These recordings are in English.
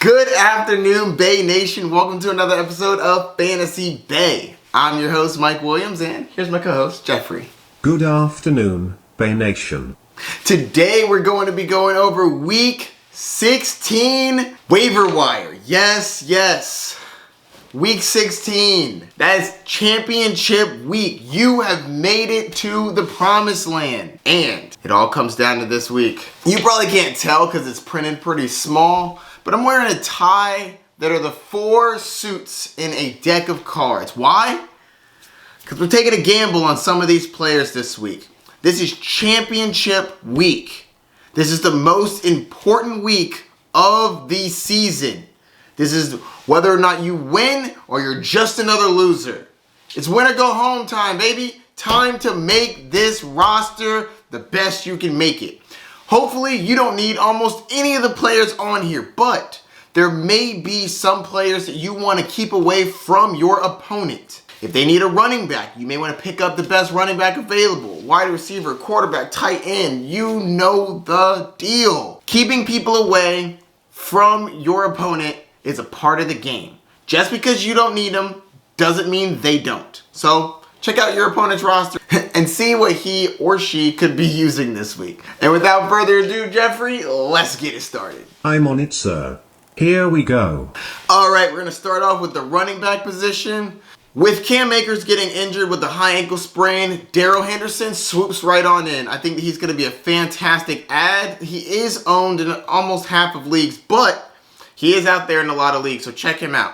Good afternoon, Bay Nation. Welcome to another episode of Fantasy Bay. I'm your host, Mike Williams, and here's my co-host, Jeffrey. Good afternoon, Bay Nation. Today, we're going to be going over Week 16 waiver wire. Yes. Week 16. That is championship week. You have made it to the promised land. And it all comes down to this week. You probably can't tell because it's printed pretty small, but I'm wearing a tie that are the 4 suits in a deck of cards. Why? Because we're taking a gamble on some of these players this week. This is championship week. This is the most important week of the season. This is whether or not you win or you're just another loser. It's win or go home time, baby. Time to make this roster the best you can make it. Hopefully, you don't need almost any of the players on here, but there may be some players that you want to keep away from your opponent. If they need a running back, you may want to pick up the best running back available. Wide receiver, quarterback, tight end, you know the deal. Keeping people away from your opponent is a part of the game. Just because you don't need them doesn't mean they don't. So, check out your opponent's roster and see what he or she could be using this week. And without further ado, Jeffrey, let's get it started. I'm on it, sir. Here we go. All right, we're going to start off with the running back position. With Cam Akers getting injured with a high ankle sprain, Darrell Henderson swoops right on in. I think that he's going to be a fantastic add. He is owned in almost half of leagues, but he is out there in a lot of leagues, so check him out.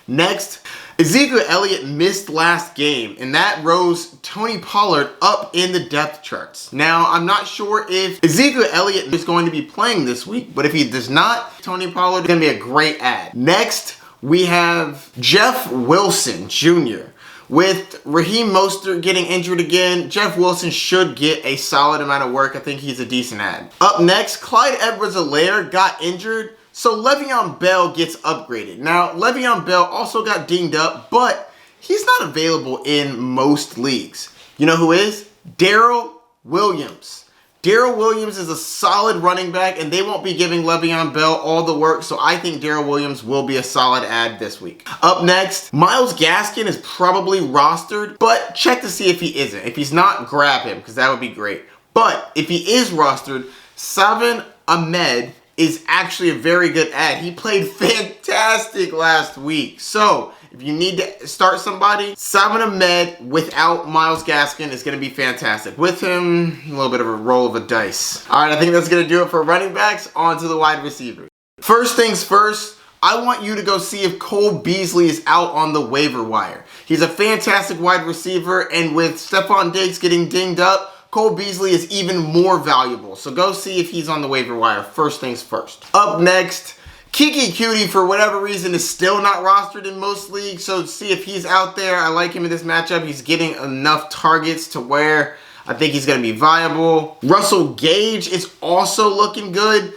Next, Ezekiel Elliott missed last game, and that rose Tony Pollard up in the depth charts. Now, I'm not sure if Ezekiel Elliott is going to be playing this week, but if he does not, Tony Pollard is going to be a great add. Next, we have Jeff Wilson Jr. With Raheem Mostert getting injured again, Jeff Wilson should get a solid amount of work. I think he's a decent add. Up next, Clyde Edwards-Helaire got injured, so Le'Veon Bell gets upgraded. Now, Le'Veon Bell also got dinged up, but he's not available in most leagues. You know who is? Darrell Williams. Darrell Williams is a solid running back, and they won't be giving Le'Veon Bell all the work, so I think Darrell Williams will be a solid add this week. Up next, Myles Gaskin is probably rostered, but check to see if he isn't. If he's not, grab him, because that would be great. But if he is rostered, Salvon Ahmed is actually a very good add. He played fantastic last week. So, if you need to start somebody, Salvon Ahmed without Myles Gaskin is going to be fantastic. With him, a little bit of a roll of a dice. All right, I think that's going to do it for running backs. On to the wide receivers. First things first, I want you to go see if Cole Beasley is out on the waiver wire. He's a fantastic wide receiver, and with Stephon Diggs getting dinged up, Cole Beasley is even more valuable. So go see if he's on the waiver wire. First things first. Up next, Kiki Cutie, for whatever reason, is still not rostered in most leagues. So see if he's out there. I like him in this matchup. He's getting enough targets to where I think he's going to be viable. Russell Gage is also looking good.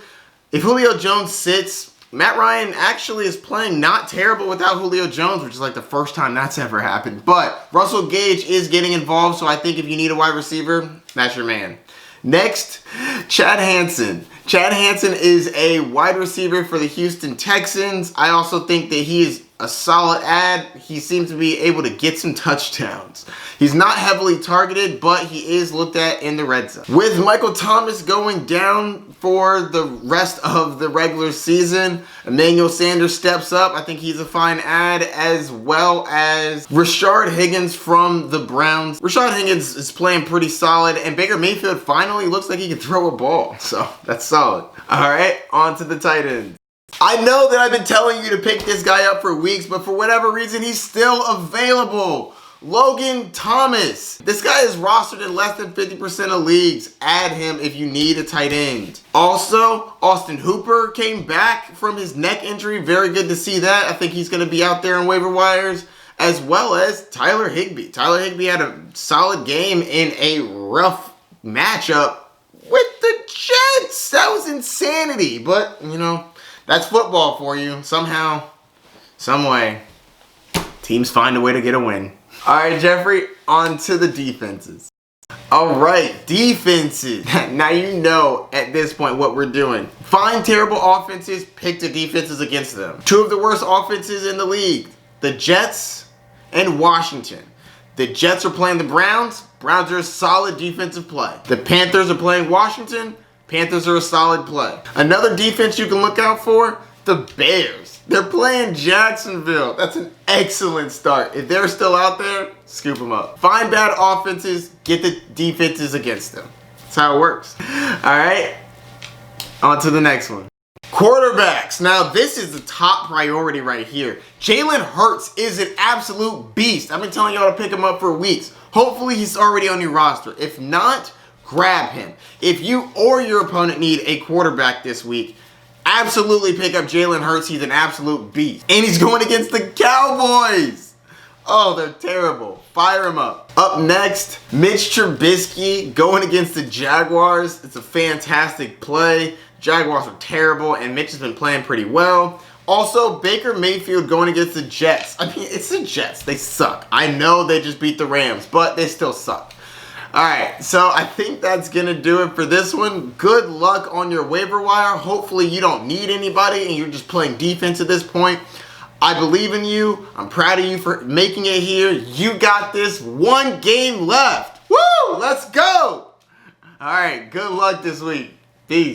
If Julio Jones sits, Matt Ryan actually is playing not terrible without Julio Jones, which is like the first time that's ever happened. But Russell Gage is getting involved, so I think if you need a wide receiver, that's your man. Next, Chad Hansen. Chad Hansen is a wide receiver for the Houston Texans. I also think that he is a solid add. He seems to be able to get some touchdowns. He's not heavily targeted, but he is looked at in the red zone. With Michael Thomas going down for the rest of the regular season, Emmanuel Sanders steps up. I think he's a fine add, as well as Rashard Higgins from the Browns. Rashard Higgins is playing pretty solid, and Baker Mayfield finally looks like he can throw a ball. So that's solid. All right, on to the tight end. I know that I've been telling you to pick this guy up for weeks, but for whatever reason, he's still available. Logan Thomas. This guy is rostered in less than 50% of leagues. Add him if you need a tight end. Also, Austin Hooper came back from his neck injury. Very good to see that. I think he's going to be out there on waiver wires, as well as Tyler Higbee. Tyler Higbee had a solid game in a rough matchup with the Jets. That was insanity, but, you know, that's football for you. Somehow, some way, teams find a way to get a win. All right, Jeffrey, on to the defenses. All right, defenses. Now you know at this point what we're doing. Find terrible offenses, pick the defenses against them. Two of the worst offenses in the league, the Jets and Washington. The Jets are playing the Browns. Browns are a solid defensive play. The Panthers are playing Washington. Panthers are a solid play. Another defense you can look out for, the Bears. They're playing Jacksonville. That's an excellent start. If they're still out there, scoop them up. Find bad offenses, get the defenses against them. That's how it works. All right, on to the next one. Quarterbacks. Now, this is the top priority right here. Jalen Hurts is an absolute beast. I've been telling y'all to pick him up for weeks. Hopefully, he's already on your roster. If not, grab him. If you or your opponent need a quarterback this week, absolutely pick up Jalen Hurts. He's an absolute beast. And he's going against the Cowboys. Oh, they're terrible. Fire him up. Up next, Mitch Trubisky going against the Jaguars. It's a fantastic play. Jaguars are terrible, and Mitch has been playing pretty well. Also, Baker Mayfield going against the Jets. I mean, it's the Jets. They suck. I know they just beat the Rams, but they still suck. Alright, so I think that's going to do it for this one. Good luck on your waiver wire. Hopefully you don't need anybody and you're just playing defense at this point. I believe in you. I'm proud of you for making it here. You got this. One game left. Woo! Let's go! Alright, good luck this week. Peace.